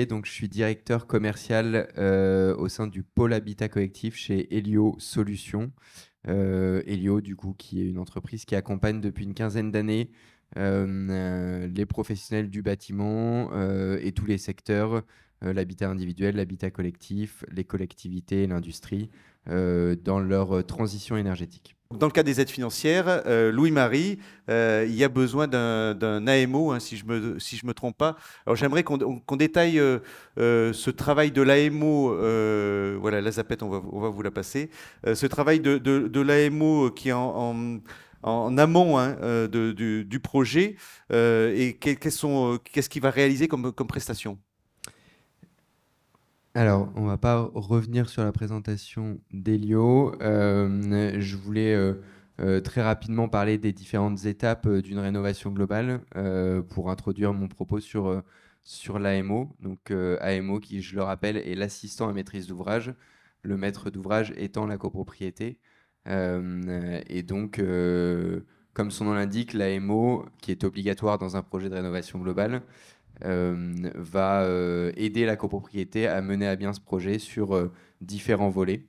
Olivier, donc je suis directeur commercial au sein du pôle Habitat Collectif chez Elio Solutions. Elio, du coup, qui est une entreprise qui accompagne depuis une quinzaine d'années les professionnels du bâtiment et tous les secteurs, l'habitat individuel, l'habitat collectif, les collectivités et l'industrie dans leur transition énergétique. Dans le cas des aides financières, Louis-Marie, il y a besoin d'un AMO, hein, si je me trompe pas. Alors j'aimerais qu'on détaille ce travail de l'AMO. Voilà, la zapette, on va vous la passer. Ce travail de l'AMO qui est en amont, hein, du projet et qu'est-ce qu'il va réaliser comme prestation. Alors, on va pas revenir sur la présentation d'Elio. Je voulais très rapidement parler des différentes étapes d'une rénovation globale pour introduire mon propos sur l'AMO. Donc, AMO qui, je le rappelle, est l'assistant à maîtrise d'ouvrage, le maître d'ouvrage étant la copropriété. Et donc, comme son nom l'indique, l'AMO, qui est obligatoire dans un projet de rénovation globale, va aider la copropriété à mener à bien ce projet sur différents volets.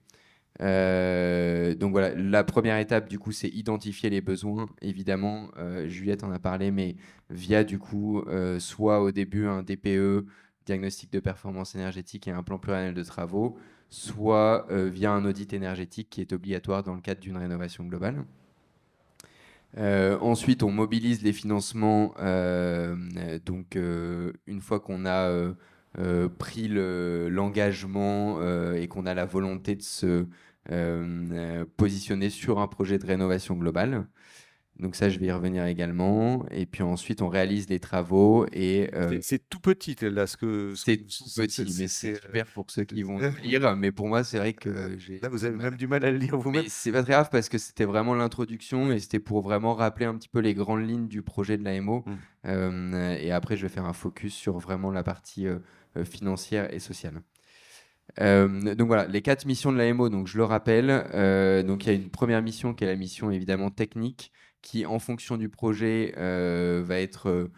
Donc voilà, la première étape du coup, c'est identifier les besoins. Évidemment, Juliette en a parlé, mais via du coup, soit au début un DPE, diagnostic de performance énergétique et un plan pluriannuel de travaux, soit via un audit énergétique qui est obligatoire dans le cadre d'une rénovation globale. Ensuite, on mobilise les financements. Donc, une fois qu'on a pris l'engagement et qu'on a la volonté de se positionner sur un projet de rénovation globale. Donc ça, je vais y revenir également. Et puis ensuite, on réalise les travaux et C'est tout petit, là, c'est tout petit, mais c'est super pour ceux qui vont lire. Mais pour moi, c'est vrai que j'ai là, vous avez même du mal à le lire vous-même. mais c'est pas très grave parce que c'était vraiment l'introduction et c'était pour vraiment rappeler un petit peu les grandes lignes du projet de l'AMO. Mm. Et après, je vais faire un focus sur vraiment la partie financière et sociale. Donc voilà, les 4 missions de l'AMO, donc je le rappelle. Donc il y a une première mission qui est la mission évidemment technique, qui en fonction du projet va être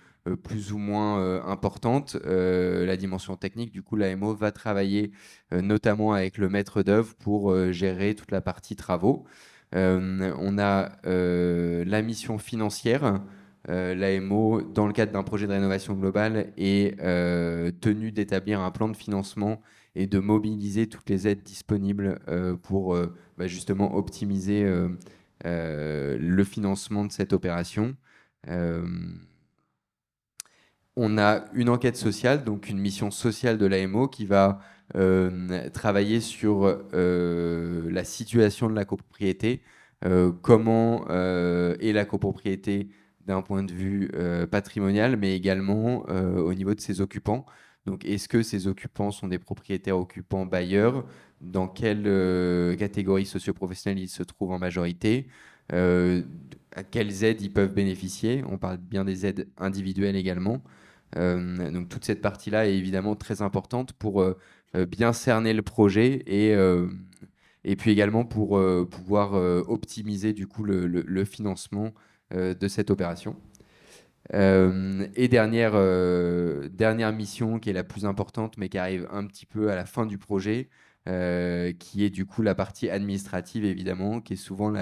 plus ou moins importante. La dimension technique, du coup, l'AMO va travailler notamment avec le maître d'œuvre pour gérer toute la partie travaux. On a la mission financière. L'AMO, dans le cadre d'un projet de rénovation globale, est tenu d'établir un plan de financement et de mobiliser toutes les aides disponibles pour justement optimiser le financement de cette opération. On a une enquête sociale, donc une mission sociale de l'AMO qui va travailler sur la situation de la copropriété, comment est la copropriété d'un point de vue patrimonial, mais également au niveau de ses occupants. Donc, est-ce que ces occupants sont des propriétaires occupants bailleurs? Dans quelle catégorie socio-professionnelle ils se trouvent en majorité? À quelles aides ils peuvent bénéficier? On parle bien des aides individuelles également. Donc toute cette partie-là est évidemment très importante pour bien cerner le projet et puis également pour pouvoir optimiser du coup le financement de cette opération. Et dernière mission qui est la plus importante mais qui arrive un petit peu à la fin du projet, qui est du coup la partie administrative évidemment, qui est souvent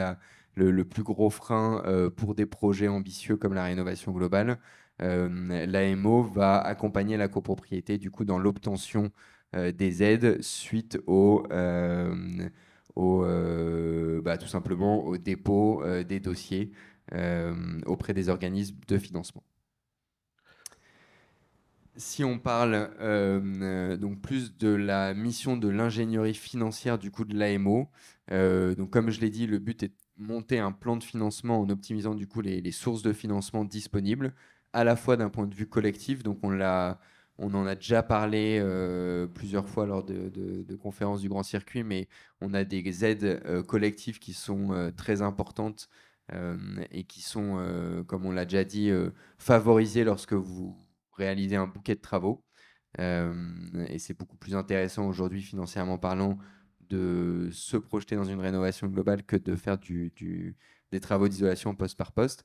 le plus gros frein pour des projets ambitieux comme la rénovation globale. L'AMO va accompagner la copropriété du coup dans l'obtention des aides suite tout simplement au dépôt des dossiers auprès des organismes de financement. Si on parle donc plus de la mission de l'ingénierie financière du coup de l'AMO, donc comme je l'ai dit, le but est de monter un plan de financement en optimisant du coup les sources de financement disponibles, à la fois d'un point de vue collectif, donc on en a déjà parlé plusieurs fois lors de conférences du Grand Circuit, mais on a des aides collectives qui sont très importantes et qui sont, comme on l'a déjà dit, favorisées lorsque vous réaliser un bouquet de travaux. Et c'est beaucoup plus intéressant aujourd'hui, financièrement parlant, de se projeter dans une rénovation globale que de faire des travaux d'isolation poste par poste.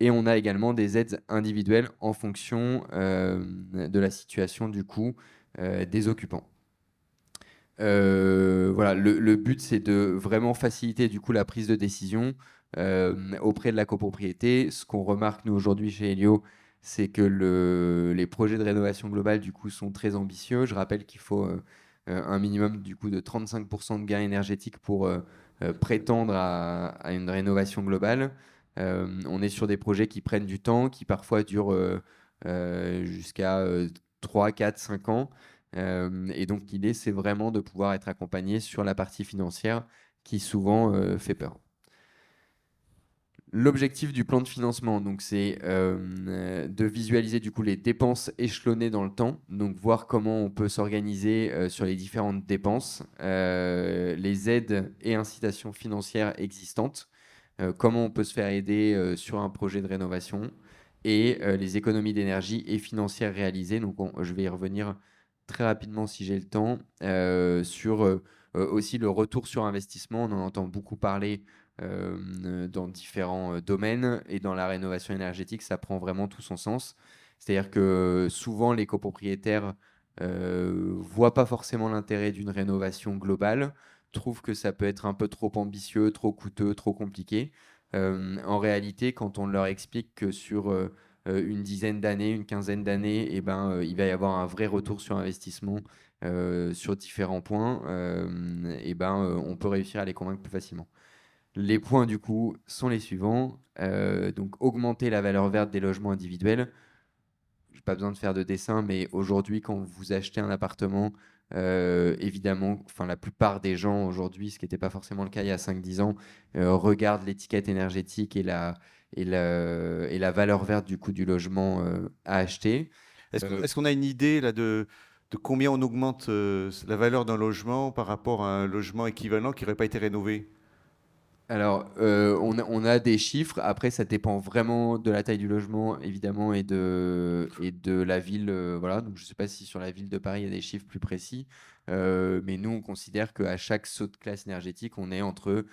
Et on a également des aides individuelles en fonction de la situation du coup des occupants. Voilà, le but, c'est de vraiment faciliter du coup la prise de décision auprès de la copropriété. Ce qu'on remarque nous aujourd'hui chez Helio, c'est que les projets de rénovation globale du coup sont très ambitieux. Je rappelle qu'il faut un minimum du coup de 35% de gains énergétiques pour prétendre à une rénovation globale. On est sur des projets qui prennent du temps, qui parfois durent jusqu'à 3, 4, 5 ans. Et donc l'idée, c'est vraiment de pouvoir être accompagné sur la partie financière qui souvent fait peur. L'objectif du plan de financement, donc, c'est de visualiser du coup les dépenses échelonnées dans le temps, donc voir comment on peut s'organiser sur les différentes dépenses, les aides et incitations financières existantes, comment on peut se faire aider sur un projet de rénovation et les économies d'énergie et financières réalisées. Donc je vais y revenir très rapidement si j'ai le temps sur aussi le retour sur investissement. On en entend beaucoup parler dans différents domaines et dans la rénovation énergétique, ça prend vraiment tout son sens. C'est-à-dire que souvent les copropriétaires voient pas forcément l'intérêt d'une rénovation globale, trouvent que ça peut être un peu trop ambitieux, trop coûteux, trop compliqué. En réalité, quand on leur explique que sur une dizaine d'années, une quinzaine d'années, eh ben, il va y avoir un vrai retour sur investissement sur différents points, eh ben, on peut réussir à les convaincre plus facilement. Les points, du coup, sont les suivants. Donc, augmenter la valeur verte des logements individuels. Je n'ai pas besoin de faire de dessin, mais aujourd'hui, quand vous achetez un appartement, évidemment, enfin, la plupart des gens aujourd'hui, ce qui n'était pas forcément le cas il y a 5-10 ans, regardent l'étiquette énergétique et la valeur verte du coût du logement à acheter. Est-ce qu'on a une idée là de combien on augmente la valeur d'un logement par rapport à un logement équivalent qui n'aurait pas été rénové? Alors, on a des chiffres. Après, ça dépend vraiment de la taille du logement, évidemment, et de la ville. Voilà. Donc, je ne sais pas si sur la ville de Paris, il y a des chiffres plus précis. Mais nous, on considère qu'à chaque saut de classe énergétique, on est entre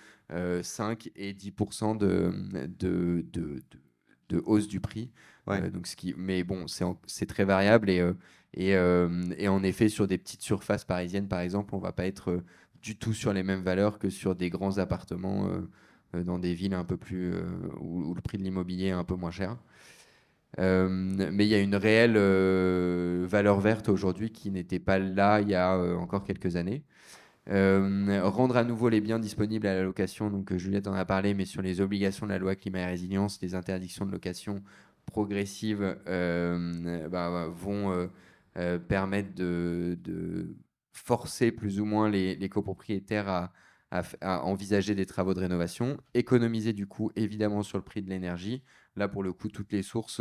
5 et 10% de, de, de- de hausse du prix. Ouais. Mais bon, c'est très variable. Et en effet, sur des petites surfaces parisiennes, par exemple, on ne va pas être du tout sur les mêmes valeurs que sur des grands appartements dans des villes un peu plus où le prix de l'immobilier est un peu moins cher. Mais il y a une réelle valeur verte aujourd'hui qui n'était pas là il y a encore quelques années. Rendre à nouveau les biens disponibles à la location, donc Juliette en a parlé, mais sur les obligations de la loi climat et résilience, les interdictions de location progressives vont permettre de forcer plus ou moins les copropriétaires à envisager des travaux de rénovation, économiser du coup évidemment sur le prix de l'énergie. Là, pour le coup, toutes les sources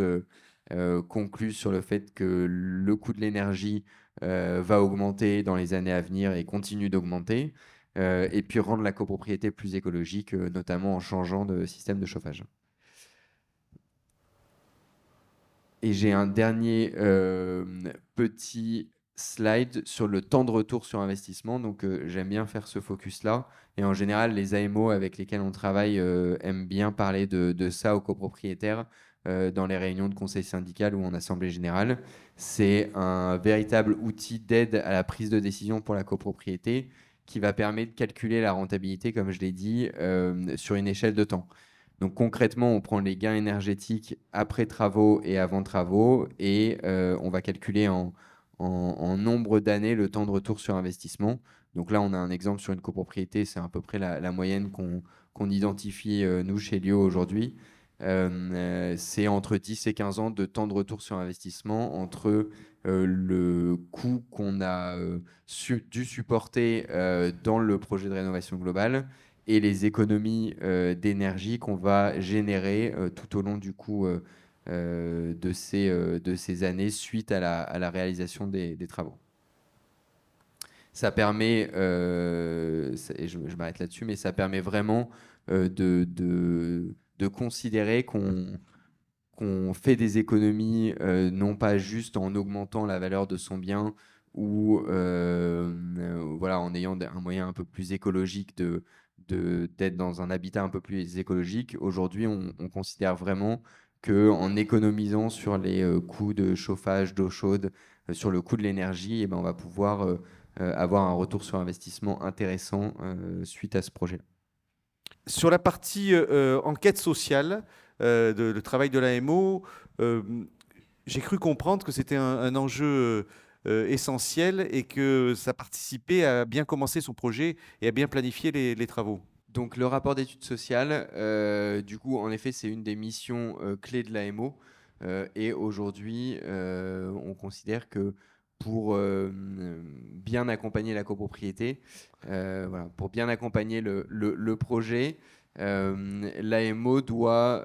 concluent sur le fait que le coût de l'énergie va augmenter dans les années à venir et continue d'augmenter. Et puis rendre la copropriété plus écologique, notamment en changeant de système de chauffage. Et j'ai un dernier petit slide sur le temps de retour sur investissement. Donc, j'aime bien faire ce focus-là. Et en général, les AMO avec lesquels on travaille aiment bien parler de ça aux copropriétaires dans les réunions de conseil syndical ou en assemblée générale. C'est un véritable outil d'aide à la prise de décision pour la copropriété qui va permettre de calculer la rentabilité, comme je l'ai dit, sur une échelle de temps. Donc concrètement, on prend les gains énergétiques après travaux et avant travaux et on va calculer en nombre d'années le temps de retour sur investissement. Donc là, on a un exemple sur une copropriété, c'est à peu près la moyenne qu'on identifie nous chez Lio aujourd'hui. C'est entre 10 et 15 ans de temps de retour sur investissement entre le coût qu'on a dû supporter dans le projet de rénovation globale et les économies d'énergie qu'on va générer tout au long du coup de ces années suite à la réalisation des travaux. Ça permet, et je m'arrête là-dessus, mais ça permet vraiment de considérer qu'on fait des économies, non pas juste en augmentant la valeur de son bien ou voilà, en ayant un moyen un peu plus écologique d'être dans un habitat un peu plus écologique. Aujourd'hui, on considère vraiment qu'en économisant sur les coûts de chauffage, d'eau chaude, sur le coût de l'énergie, eh ben, on va pouvoir avoir un retour sur investissement intéressant suite à ce projet. Sur la partie enquête sociale, le travail de l'AMO, j'ai cru comprendre que c'était un enjeu essentiel et que ça participait à bien commencer son projet et à bien planifier les travaux. Donc le rapport d'études sociales, du coup, en effet, c'est une des missions clés de l'AMO. Et aujourd'hui, on considère que pour bien accompagner la copropriété, voilà, pour bien accompagner le projet, l'AMO doit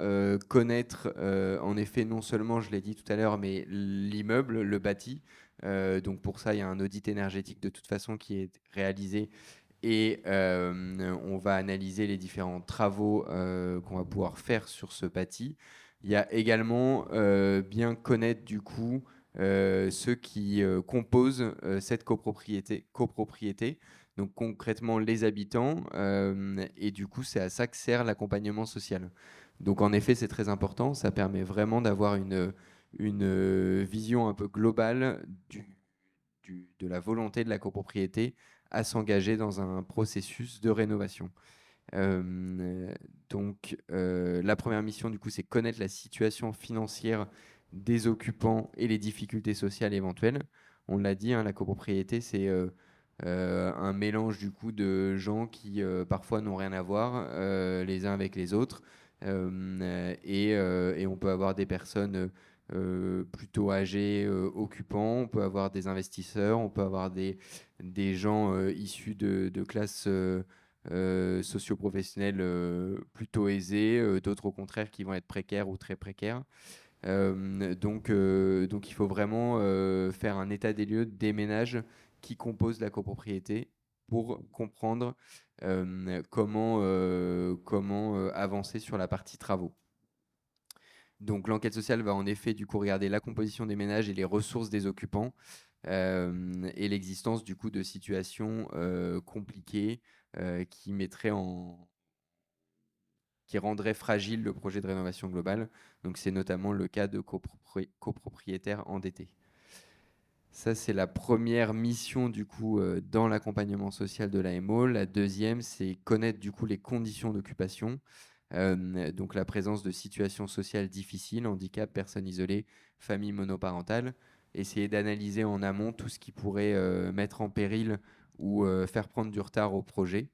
connaître, en effet, non seulement, je l'ai dit tout à l'heure, mais l'immeuble, le bâti. Donc pour ça, il y a un audit énergétique de toute façon qui est réalisé et on va analyser les différents travaux qu'on va pouvoir faire sur ce bâti. Il y a également bien connaître du coup ceux qui composent cette copropriété, donc concrètement les habitants, et du coup c'est à ça que sert l'accompagnement social. Donc en effet c'est très important, ça permet vraiment d'avoir une vision un peu globale de la volonté de la copropriété à s'engager dans un processus de rénovation. La première mission, du coup, c'est connaître la situation financière des occupants et les difficultés sociales éventuelles. On l'a dit, hein, la copropriété, c'est un mélange du coup de gens qui parfois n'ont rien à voir les uns avec les autres. Et on peut avoir des personnes plutôt âgés, occupants, on peut avoir des investisseurs, on peut avoir des gens issus de classes socio-professionnelles plutôt aisées, d'autres au contraire qui vont être précaires ou très précaires. Donc il faut vraiment faire un état des lieux des ménages qui composent la copropriété pour comprendre comment avancer sur la partie travaux. Donc l'enquête sociale va en effet du coup regarder la composition des ménages et les ressources des occupants et l'existence du coup de situations compliquées qui rendraient fragile le projet de rénovation globale. Donc c'est notamment le cas de copropriétaires endettés. Ça, c'est la première mission du coup dans l'accompagnement social de l'AMO. La deuxième, c'est connaître du coup les conditions d'occupation. Donc la présence de situations sociales difficiles, handicap, personnes isolées, familles monoparentales. Essayer d'analyser en amont tout ce qui pourrait mettre en péril ou faire prendre du retard au projet.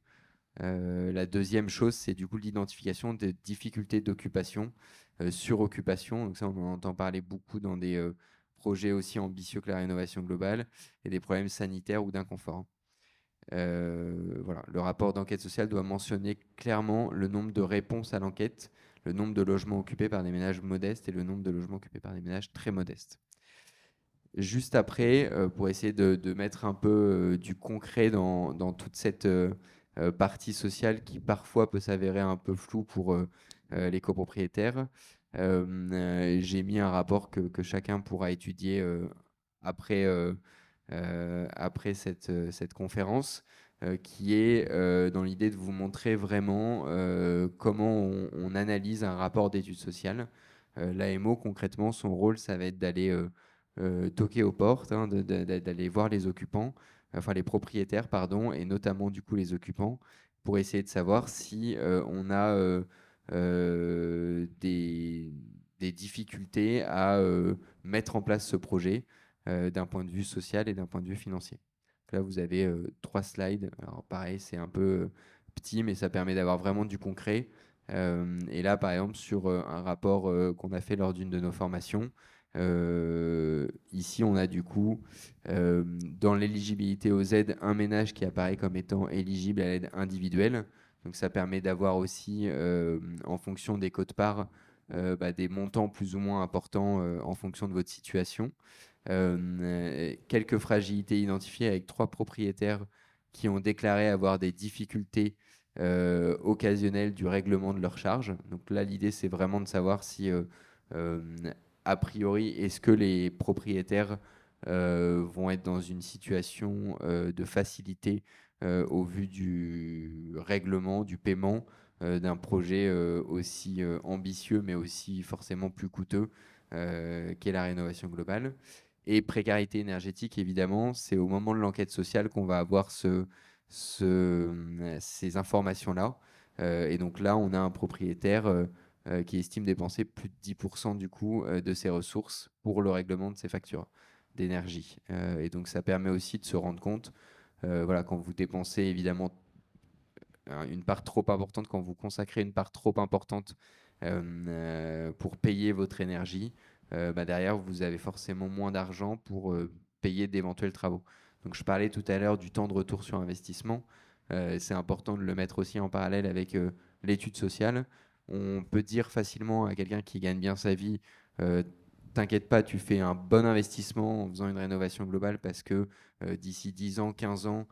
La deuxième chose, c'est du coup l'identification des difficultés d'occupation, suroccupation. Donc ça, on en entend parler beaucoup dans des projets aussi ambitieux que la rénovation globale, et des problèmes sanitaires ou d'inconfort. Voilà. Le rapport d'enquête sociale doit mentionner clairement le nombre de réponses à l'enquête, le nombre de logements occupés par des ménages modestes et le nombre de logements occupés par des ménages très modestes. Juste après, pour essayer de mettre un peu du concret dans toute cette partie sociale qui parfois peut s'avérer un peu floue pour les copropriétaires, j'ai mis un rapport que chacun pourra étudier après cette conférence, qui est dans l'idée de vous montrer vraiment comment on analyse un rapport d'études sociales. L'AMO, concrètement, son rôle, ça va être d'aller toquer aux portes, hein, d'aller voir les occupants, enfin les propriétaires, pardon, et notamment du coup les occupants, pour essayer de savoir si on a des difficultés à mettre en place ce projet d'un point de vue social et d'un point de vue financier. Donc là, vous avez 3 slides. Alors pareil, c'est un peu petit, mais ça permet d'avoir vraiment du concret. Et là, par exemple, sur un rapport qu'on a fait lors d'une de nos formations, ici, on a du coup, dans l'éligibilité aux aides, un ménage qui apparaît comme étant éligible à l'aide individuelle. Donc ça permet d'avoir aussi, en fonction des quotes-parts, des montants plus ou moins importants en fonction de votre situation. Quelques fragilités identifiées avec 3 propriétaires qui ont déclaré avoir des difficultés occasionnelles du règlement de leurs charges. Donc là, l'idée, c'est vraiment de savoir si, a priori, est-ce que les propriétaires vont être dans une situation de facilité au vu du règlement, du paiement, d'un projet aussi ambitieux, mais aussi forcément plus coûteux, qu'est la rénovation globale. Et précarité énergétique, évidemment, c'est au moment de l'enquête sociale qu'on va avoir ces informations-là. Et donc là, on a un propriétaire qui estime dépenser plus de 10% du coût de ses ressources pour le règlement de ses factures d'énergie. Et donc ça permet aussi de se rendre compte, voilà, quand vous dépensez évidemment une part trop importante, quand vous consacrez une part trop importante pour payer votre énergie, bah derrière, vous avez forcément moins d'argent pour payer d'éventuels travaux. Donc je parlais tout à l'heure du temps de retour sur investissement. C'est important de le mettre aussi en parallèle avec l'étude sociale. On peut dire facilement à quelqu'un qui gagne bien sa vie, euh, t'inquiète pas, tu fais un bon investissement en faisant une rénovation globale parce que d'ici 10 ans, 15 ans,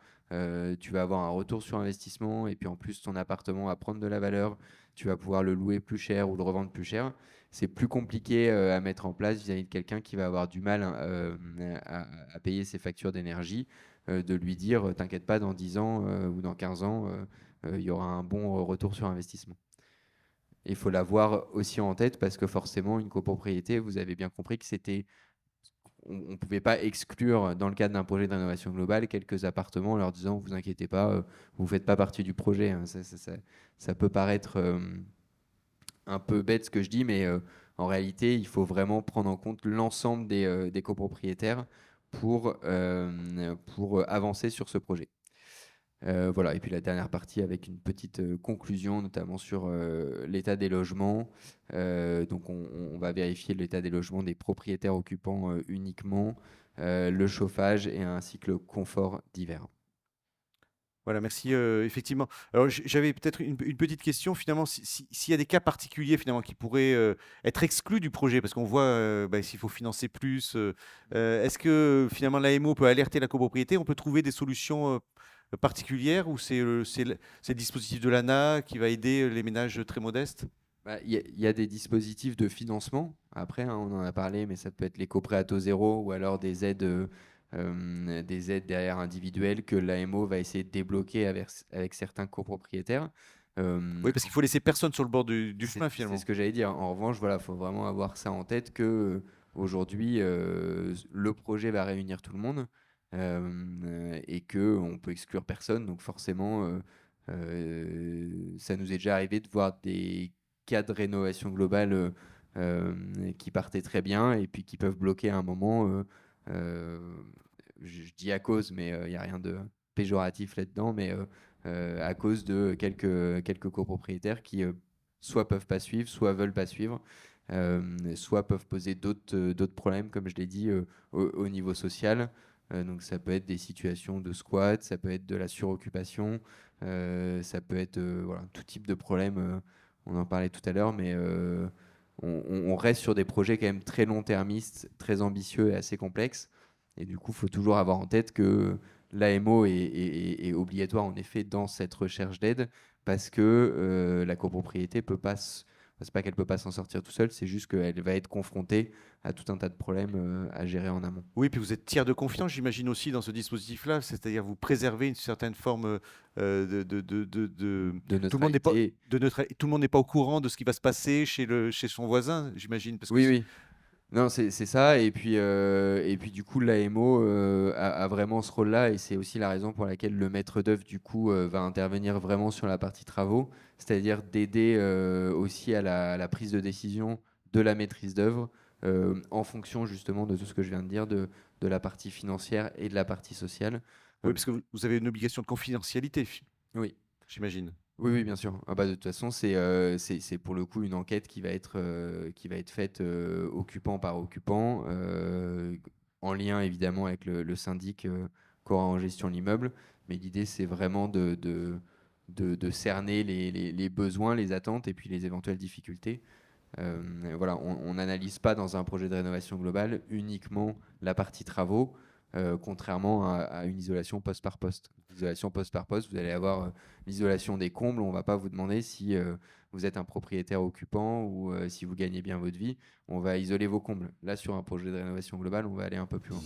tu vas avoir un retour sur investissement et puis en plus ton appartement va prendre de la valeur, tu vas pouvoir le louer plus cher ou le revendre plus cher. C'est plus compliqué à mettre en place vis-à-vis de quelqu'un qui va avoir du mal à payer ses factures d'énergie, de lui dire t'inquiète pas, dans 10 ans ou dans 15 ans, il y aura un bon retour sur investissement. Il faut l'avoir aussi en tête parce que forcément, une copropriété, vous avez bien compris que c'était on ne pouvait pas exclure, dans le cadre d'un projet de rénovation globale, quelques appartements en leur disant vous inquiétez pas, vous ne faites pas partie du projet. Hein. Ça peut paraître un peu bête ce que je dis, mais en réalité, il faut vraiment prendre en compte l'ensemble des copropriétaires pour avancer sur ce projet. Voilà, et puis la dernière partie avec une petite conclusion, notamment sur l'état des logements. Donc on va vérifier l'état des logements des propriétaires occupants uniquement, le chauffage et ainsi que le confort d'hiver. Voilà, merci. Effectivement. Alors, j'avais peut-être une petite question finalement. S'il y a des cas particuliers finalement qui pourraient être exclus du projet, parce qu'on voit bah, s'il faut financer plus, est-ce que finalement l'AMO peut alerter la copropriété? On peut trouver des solutions particulières ou c'est le dispositif de l'ANA qui va aider les ménages très modestes? Bah, il y a des dispositifs de financement. Après, hein, on en a parlé, mais ça peut être les coprêts à taux zéro ou alors des aides derrière individuelles que l'AMO va essayer de débloquer avec certains copropriétaires. Oui, parce qu'il faut laisser personne sur le bord du chemin C'est finalement. ce que j'allais dire. En revanche, voilà, faut vraiment avoir ça en tête que aujourd'hui, le projet va réunir tout le monde et que on peut exclure personne. Donc forcément, ça nous est déjà arrivé de voir des cas de rénovation globale qui partaient très bien et puis qui peuvent bloquer à un moment. Euh, je dis à cause, mais il n'y a rien de péjoratif là-dedans, mais à cause de quelques copropriétaires qui soit peuvent pas suivre, soit veulent pas suivre, soit peuvent poser d'autres problèmes, comme je l'ai dit, au niveau social. Donc ça peut être des situations de squat, ça peut être de la suroccupation, ça peut être voilà, tout type de problème. On en parlait tout à l'heure, mais on reste sur des projets quand même très long-termistes, très ambitieux et assez complexes. Et du coup, il faut toujours avoir en tête que l'AMO est obligatoire en effet dans cette recherche d'aide parce que la copropriété peut pas, c'est pas qu'elle peut pas s'en sortir tout seule, c'est juste qu'elle va être confrontée à tout un tas de problèmes à gérer en amont. Oui, puis vous êtes tiers de confiance, j'imagine aussi dans ce dispositif-là, c'est-à-dire vous préservez une certaine forme De tout le monde n'est pas neutralité. tout le monde n'est pas au courant de ce qui va se passer chez son voisin, j'imagine, parce que Oui, oui. Non, c'est ça. Et puis du coup, l'AMO a vraiment ce rôle-là. Et c'est aussi la raison pour laquelle le maître d'œuvre, du coup, va intervenir vraiment sur la partie travaux. C'est-à-dire d'aider aussi à la prise de décision de la maîtrise d'œuvre en fonction justement de tout ce que je viens de dire, de la partie financière et de la partie sociale. oui, parce que vous avez une obligation de confidentialité, Oui. j'imagine. Oui, oui, bien sûr. Ah bah, de toute façon, c'est pour le coup une enquête qui va être faite occupant par occupant, en lien évidemment avec le syndic qu'aura en gestion l'immeuble. Mais l'idée, c'est vraiment de cerner les besoins, les attentes et puis les éventuelles difficultés. Voilà, on n'analyse pas dans un projet de rénovation globale uniquement la partie travaux, contrairement à une isolation poste par poste. Isolation poste par poste, vous allez avoir l'isolation des combles. On ne va pas vous demander si vous êtes un propriétaire occupant ou si vous gagnez bien votre vie. On va isoler vos combles. Là, sur un projet de rénovation globale, on va aller un peu plus loin.